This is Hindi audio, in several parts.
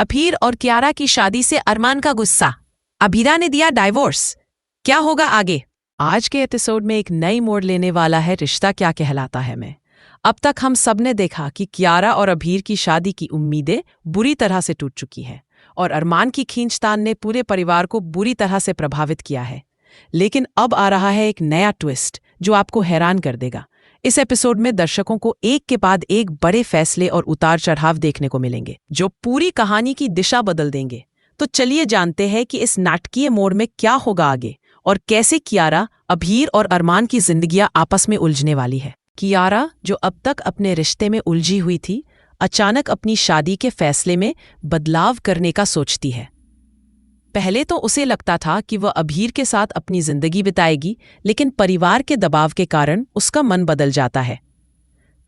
अभीर और कियारा की शादी से अरमान का गुस्सा, अभीरा ने दिया डाइवोर्स। क्या होगा आगे? आज के एपिसोड में एक नई मोड़ लेने वाला है रिश्ता क्या कहलाता है में। अब तक हम सब ने देखा कि कियारा और अभीर की शादी की उम्मीदें बुरी तरह से टूट चुकी हैं और अरमान की खींचतान ने पूरे परिवार को बुरी तरह से प्रभावित किया है। लेकिन अब आ रहा है एक नया ट्विस्ट जो आपको हैरान कर देगा। इस एपिसोड में दर्शकों को एक के बाद एक बड़े फैसले और उतार चढ़ाव देखने को मिलेंगे जो पूरी कहानी की दिशा बदल देंगे। तो चलिए जानते हैं कि इस नाटकीय मोड़ में क्या होगा आगे और कैसे कियारा, अभीर और अरमान की जिंदगियां आपस में उलझने वाली है। कियारा, जो अब तक अपने रिश्ते में उलझी हुई थी, अचानक अपनी शादी के फैसले में बदलाव करने का सोचती है। पहले तो उसे लगता था कि वह अभीर के साथ अपनी जिंदगी बिताएगी, लेकिन परिवार के दबाव के कारण उसका मन बदल जाता है।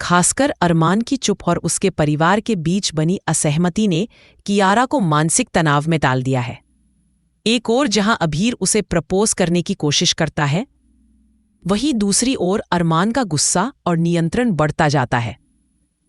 खासकर अरमान की चुप और उसके परिवार के बीच बनी असहमति ने कियारा को मानसिक तनाव में डाल दिया है। एक ओर जहां अभीर उसे प्रपोज करने की कोशिश करता है, वहीं दूसरी ओर अरमान का गुस्सा और नियंत्रण बढ़ता जाता है।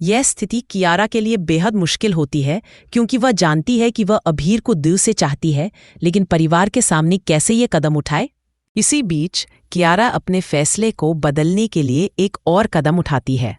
यह स्थिति कियारा के लिए बेहद मुश्किल होती है क्योंकि वह जानती है कि वह अभीर को दिल से चाहती है, लेकिन परिवार के सामने कैसे ये कदम उठाए। इसी बीच कियारा अपने फैसले को बदलने के लिए एक और कदम उठाती है।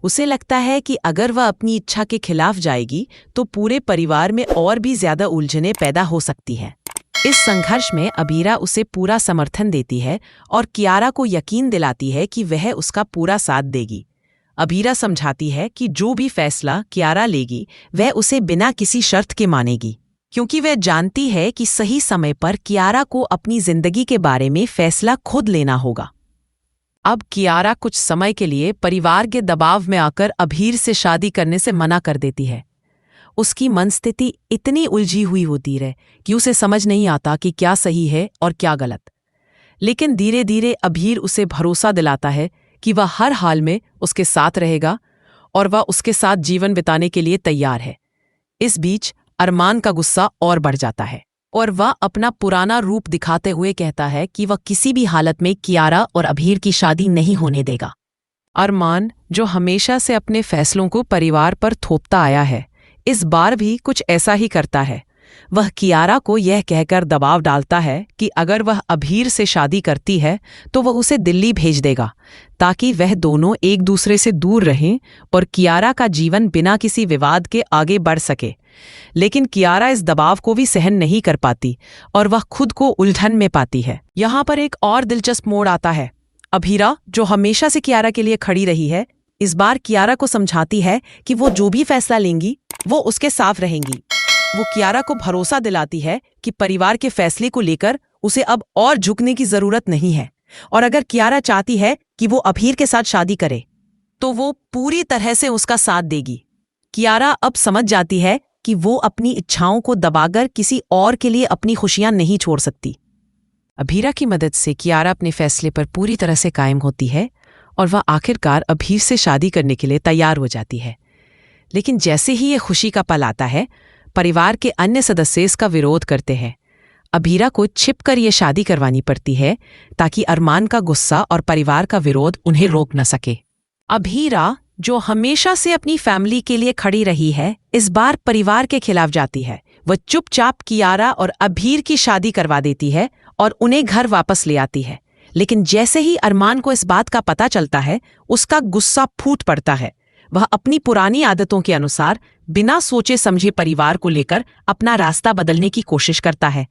उसे लगता है कि अगर वह अपनी इच्छा के खिलाफ जाएगी तो पूरे परिवार में और भी ज्यादा उलझनें पैदा हो सकती हैं। इस संघर्ष में अभीरा उसे पूरा समर्थन देती है और कियारा को यकीन दिलाती है कि वह उसका पूरा साथ देगी। अभीरा समझाती है कि जो भी फैसला कियारा लेगी वह उसे बिना किसी शर्त के मानेगी, क्योंकि वह जानती है कि सही समय पर कियारा को अपनी जिंदगी के बारे में फैसला खुद लेना होगा। अब कियारा कुछ समय के लिए परिवार के दबाव में आकर अभीर से शादी करने से मना कर देती है। उसकी मनस्थिति इतनी उलझी हुई होती है कि उसे समझ नहीं आता कि क्या सही है और क्या गलत। लेकिन धीरे धीरे अभीर उसे भरोसा दिलाता है कि वह हर हाल में उसके साथ रहेगा और वह उसके साथ जीवन बिताने के लिए तैयार है। इस बीच अरमान का गुस्सा और बढ़ जाता है और वह अपना पुराना रूप दिखाते हुए कहता है कि वह किसी भी हालत में कियारा और अभीर की शादी नहीं होने देगा। अरमान, जो हमेशा से अपने फैसलों को परिवार पर थोपता आया है, इस बार भी कुछ ऐसा ही करता है। वह कियारा को यह कहकर दबाव डालता है कि अगर वह अभीर से शादी करती है तो वह उसे दिल्ली भेज देगा ताकि वह दोनों एक दूसरे से दूर रहें और कियारा का जीवन बिना किसी विवाद के आगे बढ़ सके। लेकिन कियारा इस दबाव को भी सहन नहीं कर पाती और वह खुद को उलझन में पाती है। यहाँ पर एक और दिलचस्प मोड़ आता है। अभीरा, जो हमेशा से कियारा के लिए खड़ी रही है, इस बार कियारा को समझाती है कि वो जो भी फैसला लेंगी वो उसके साथ रहेंगी। वो कियारा को भरोसा दिलाती है कि परिवार के फैसले को लेकर उसे अब और झुकने की जरूरत नहीं है और अगर कियारा चाहती है कि वो अभीर के साथ शादी करे तो वो पूरी तरह से उसका साथ देगी। कियारा अब समझ जाती है कि वो अपनी इच्छाओं को दबाकर किसी और के लिए अपनी खुशियां नहीं छोड़ सकती। अभीरा की मदद से कियारा अपने फैसले पर पूरी तरह से कायम होती है और वह आखिरकार अभीर से शादी करने के लिए तैयार हो जाती है। लेकिन जैसे ही ये खुशी का पल आता है, परिवार के अन्य सदस्य इसका विरोध करते हैं। अभीरा को छिपकर ये शादी करवानी पड़ती है ताकि अरमान का गुस्सा और परिवार का विरोध उन्हें रोक न सके। अभीरा, जो हमेशा से अपनी फैमिली के लिए खड़ी रही है, इस बार परिवार के खिलाफ जाती है। वह चुपचाप कियारा और अभीर की शादी करवा देती है और उन्हें घर वापस ले आती है। लेकिन जैसे ही अरमान को इस बात का पता चलता है, उसका गुस्सा फूट पड़ता है। वह अपनी पुरानी आदतों के अनुसार बिना सोचे समझे परिवार को लेकर अपना रास्ता बदलने की कोशिश करता है।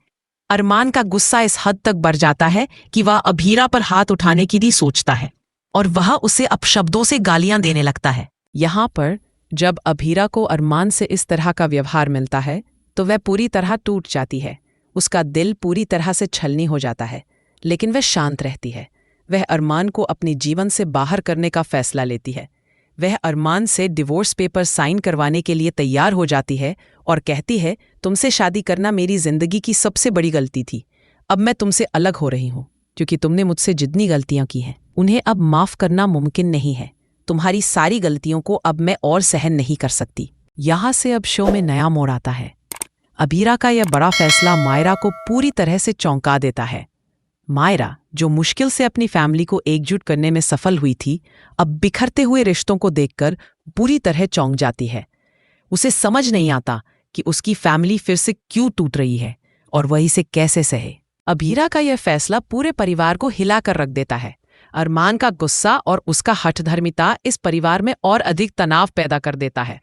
अरमान का गुस्सा इस हद तक बढ़ जाता है कि वह अभीरा पर हाथ उठाने की भी सोचता है और वह उसे अपशब्दों से गालियां देने लगता है। यहाँ पर जब अभीरा को अरमान से इस तरह का व्यवहार मिलता है तो वह पूरी तरह टूट जाती है। उसका दिल पूरी तरह से छलनी हो जाता है, लेकिन वह शांत रहती है। वह अरमान को अपने जीवन से बाहर करने का फैसला लेती है। वह अरमान से डिवोर्स पेपर साइन करवाने के लिए तैयार हो जाती है और कहती है, तुमसे शादी करना मेरी जिंदगी की सबसे बड़ी गलती थी। अब मैं तुमसे अलग हो रही हूँ क्योंकि तुमने मुझसे जितनी गलतियां की हैं उन्हें अब माफ करना मुमकिन नहीं है। तुम्हारी सारी गलतियों को अब मैं और सहन नहीं कर सकती। यहाँ से अब शो में नया मोड़ आता है। अभीरा का यह बड़ा फैसला मायरा को पूरी तरह से चौंका देता है। मायरा, जो मुश्किल से अपनी फैमिली को एकजुट करने में सफल हुई थी, अब बिखरते हुए रिश्तों को देखकर बुरी तरह चौंक जाती है। उसे समझ नहीं आता कि उसकी फैमिली फिर से क्यों टूट रही है और वह इसे कैसे सहे। अभीरा का यह फैसला पूरे परिवार को हिला कर रख देता है। अरमान का गुस्सा और उसका हठधर्मिता इस परिवार में और अधिक तनाव पैदा कर देता है।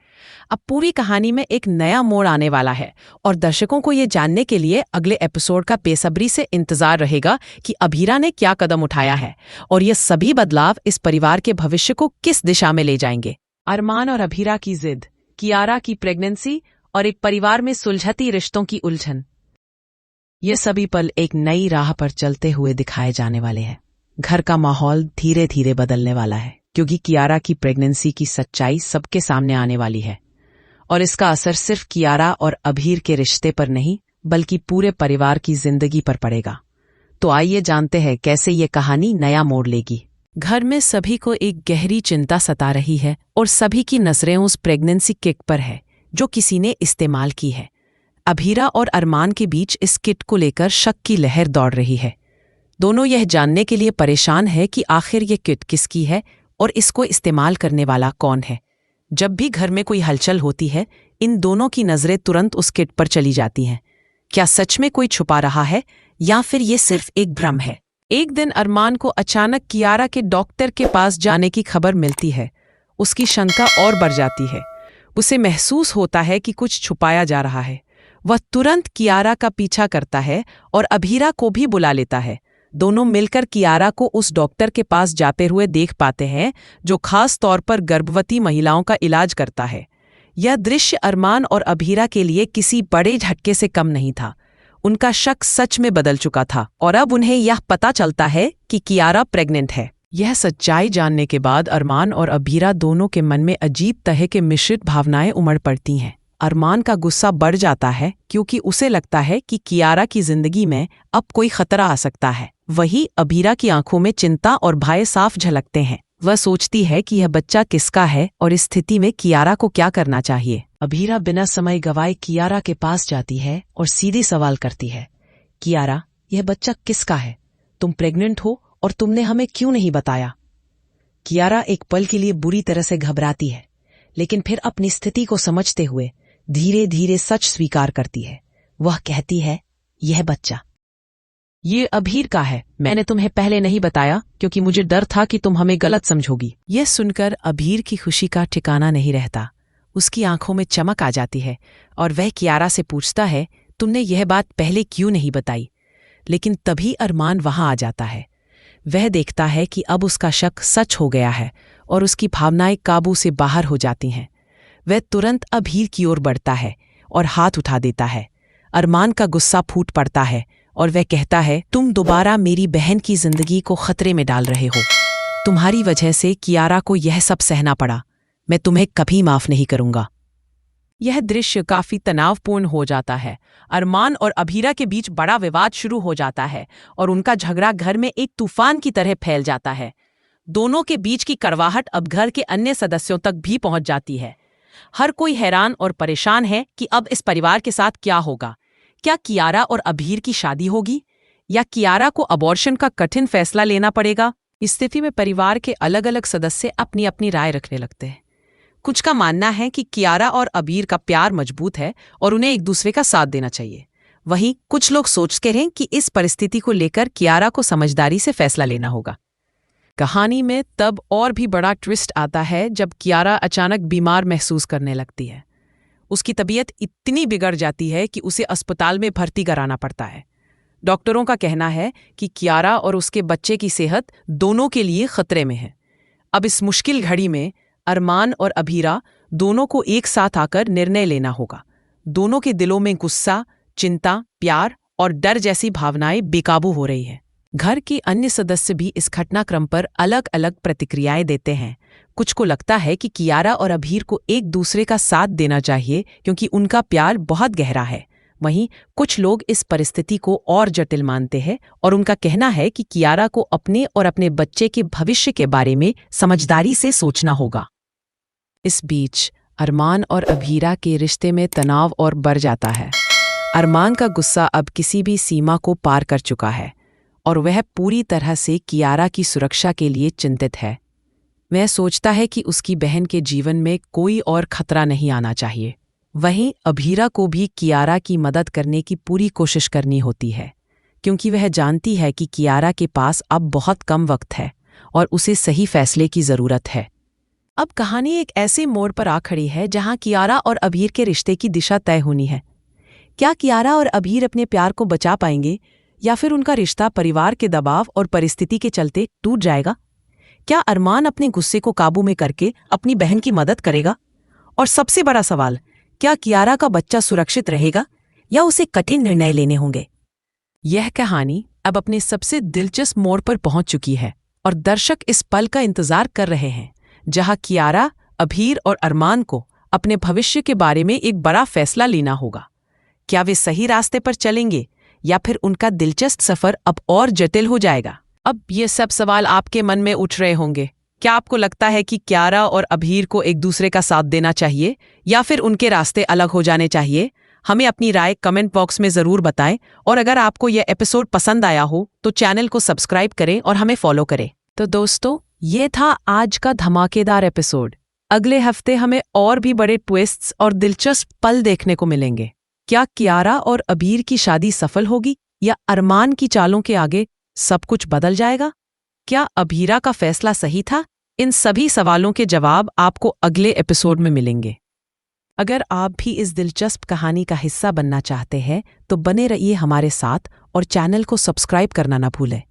अब पूरी कहानी में एक नया मोड़ आने वाला है और दर्शकों को ये जानने के लिए अगले एपिसोड का बेसब्री से इंतजार रहेगा कि अभीरा ने क्या कदम उठाया है और ये सभी बदलाव इस परिवार के भविष्य को किस दिशा में ले जाएंगे। अरमान और अभीरा की जिद, कियारा की प्रेगनेंसी और एक परिवार में सुलझती रिश्तों की उलझन, ये सभी पल एक नई राह पर चलते हुए दिखाए जाने वाले हैं। घर का माहौल धीरे धीरे बदलने वाला है क्योंकि कियारा की प्रेगनेंसी की सच्चाई सबके सामने आने वाली है और इसका असर सिर्फ कियारा और अभीर के रिश्ते पर नहीं बल्कि पूरे परिवार की जिंदगी पर पड़ेगा। तो आइए जानते हैं कैसे ये कहानी नया मोड़ लेगी। घर में सभी को एक गहरी चिंता सता रही है और सभी की नजरें उस प्रेगनेंसी किट पर है जो किसी ने इस्तेमाल की है। अभीरा और अरमान के बीच इस किट को लेकर शक की लहर दौड़ रही है। दोनों यह जानने के लिए परेशान है कि आखिर ये किट किसकी है और इसको इस्तेमाल करने वाला कौन है। जब भी घर में कोई हलचल होती है, इन दोनों की नजरें तुरंत उस किट पर चली जाती हैं। क्या सच में कोई छुपा रहा है या फिर ये सिर्फ एक भ्रम है? एक दिन अरमान को अचानक कियारा के डॉक्टर के पास जाने की खबर मिलती है। उसकी शंका और बढ़ जाती है। उसे महसूस होता है कि कुछ छुपाया जा रहा है। वह तुरंत कियारा का पीछा करता है और अभीरा को भी बुला लेता है। दोनों मिलकर कियारा को उस डॉक्टर के पास जाते हुए देख पाते हैं जो खास तौर पर गर्भवती महिलाओं का इलाज करता है। यह दृश्य अरमान और अभीरा के लिए किसी बड़े झटके से कम नहीं था। उनका शक सच में बदल चुका था और अब उन्हें यह पता चलता है कि कियारा प्रेग्नेंट है। यह सच्चाई जानने के बाद अरमान और अभीरा दोनों के मन में अजीब तरह के मिश्रित भावनाएं उमड़ पड़ती हैं। अरमान का गुस्सा बढ़ जाता है क्योंकि उसे लगता है कि कियारा की जिंदगी में अब कोई खतरा आ सकता है। वहीं अभीरा की आंखों में चिंता और भय साफ झलकते हैं। वह सोचती है कि यह बच्चा किसका है और इस स्थिति में कियारा को क्या करना चाहिए। अभीरा बिना समय गवाए कियारा के पास जाती है और सीधे सवाल करती है, कियारा, यह बच्चा किसका है? तुम प्रेग्नेंट हो और तुमने हमें क्यों नहीं बताया? कियारा एक पल के लिए बुरी तरह से घबराती है, लेकिन फिर अपनी स्थिति को समझते हुए धीरे धीरे सच स्वीकार करती है। वह कहती है, यह बच्चा ये अभीर का है। मैंने तुम्हें पहले नहीं बताया क्योंकि मुझे डर था कि तुम हमें गलत समझोगी। यह सुनकर अभीर की खुशी का ठिकाना नहीं रहता। उसकी आंखों में चमक आ जाती है और वह कियारा से पूछता है, तुमने यह बात पहले क्यों नहीं बताई? लेकिन तभी अरमान वहां आ जाता है। वह देखता है कि अब उसका शक सच हो गया है और उसकी भावनाएं काबू से बाहर हो जाती हैं। वह तुरंत अभीर की ओर बढ़ता है और हाथ उठा देता है। अरमान का गुस्सा फूट पड़ता है और वह कहता है, तुम दोबारा मेरी बहन की जिंदगी को खतरे में डाल रहे हो। तुम्हारी वजह से कियारा को यह सब सहना पड़ा। मैं तुम्हें कभी माफ नहीं करूंगा। यह दृश्य काफी तनावपूर्ण हो जाता है। अरमान और अभीरा के बीच बड़ा विवाद शुरू हो जाता है और उनका झगड़ा घर में एक तूफान की तरह फैल जाता है। दोनों के बीच की कड़वाहट अब घर के अन्य सदस्यों तक भी पहुंच जाती है। हर कोई हैरान और परेशान है कि अब इस परिवार के साथ क्या होगा। क्या कियारा और अभीर की शादी होगी या कियारा को अबॉर्शन का कठिन फैसला लेना पड़ेगा? इस स्थिति में परिवार के अलग अलग सदस्य अपनी अपनी राय रखने लगते हैं। कुछ का मानना है कि कियारा और अभीर का प्यार मजबूत है और उन्हें एक दूसरे का साथ देना चाहिए। वहीं कुछ लोग सोचते हैं कि इस परिस्थिति को लेकर कियारा को समझदारी से फैसला लेना होगा। कहानी में तब और भी बड़ा ट्विस्ट आता है जब कियारा अचानक बीमार महसूस करने लगती है। उसकी तबीयत इतनी बिगड़ जाती है कि उसे अस्पताल में भर्ती कराना पड़ता है। डॉक्टरों का कहना है कि कियारा और उसके बच्चे की सेहत दोनों के लिए खतरे में है। अब इस मुश्किल घड़ी में अरमान और अभीरा दोनों को एक साथ आकर निर्णय लेना होगा। दोनों के दिलों में गुस्सा, चिंता, प्यार और डर जैसी भावनाएं बेकाबू हो रही है। घर के अन्य सदस्य भी इस घटनाक्रम पर अलग अलग प्रतिक्रियाएं देते हैं। कुछ को लगता है कि कियारा और अभीर को एक दूसरे का साथ देना चाहिए क्योंकि उनका प्यार बहुत गहरा है। वहीं कुछ लोग इस परिस्थिति को और जटिल मानते हैं और उनका कहना है कि कियारा को अपने और अपने बच्चे के भविष्य के बारे में समझदारी से सोचना होगा। इस बीच अरमान और अभीरा के रिश्ते में तनाव और बढ़ जाता है। अरमान का गुस्सा अब किसी भी सीमा को पार कर चुका है और वह पूरी तरह से कियारा की सुरक्षा के लिए चिंतित है। वह सोचता है कि उसकी बहन के जीवन में कोई और खतरा नहीं आना चाहिए। वहीं अभीरा को भी कियारा की मदद करने की पूरी कोशिश करनी होती है, क्योंकि वह जानती है कि कियारा के पास अब बहुत कम वक्त है और उसे सही फैसले की ज़रूरत है। अब कहानी एक ऐसे मोड़ पर आ खड़ी है जहां कियारा और अभीर के रिश्ते की दिशा तय होनी है। क्या कियारा और अभीर अपने प्यार को बचा पाएंगे या फिर उनका रिश्ता परिवार के दबाव और परिस्थिति के चलते टूट जाएगा? क्या अरमान अपने गुस्से को काबू में करके अपनी बहन की मदद करेगा? और सबसे बड़ा सवाल, क्या कियारा का बच्चा सुरक्षित रहेगा या उसे कठिन निर्णय लेने होंगे? यह कहानी अब अपने सबसे दिलचस्प मोड़ पर पहुंच चुकी है और दर्शक इस पल का इंतजार कर रहे हैं जहां कियारा, अभीर और अरमान को अपने भविष्य के बारे में एक बड़ा फैसला लेना होगा। क्या वे सही रास्ते पर चलेंगे या फिर उनका दिलचस्प सफर अब और जटिल हो जाएगा? अब ये सब सवाल आपके मन में उठ रहे होंगे। क्या आपको लगता है कि कियारा और अभीर को एक दूसरे का साथ देना चाहिए या फिर उनके रास्ते अलग हो जाने चाहिए? हमें अपनी राय कमेंट बॉक्स में ज़रूर बताएं और अगर आपको यह एपिसोड पसंद आया हो तो चैनल को सब्सक्राइब करें और हमें फॉलो करें। तो दोस्तों, ये था आज का धमाकेदार एपिसोड। अगले हफ्ते हमें और भी बड़े ट्विस्ट्स और दिलचस्प पल देखने को मिलेंगे। क्या कियारा और अभीर की शादी सफल होगी या अरमान की चालों के आगे सब कुछ बदल जाएगा? क्या अभीरा का फैसला सही था? इन सभी सवालों के जवाब आपको अगले एपिसोड में मिलेंगे। अगर आप भी इस दिलचस्प कहानी का हिस्सा बनना चाहते हैं तो बने रहिए हमारे साथ और चैनल को सब्सक्राइब करना ना भूलें।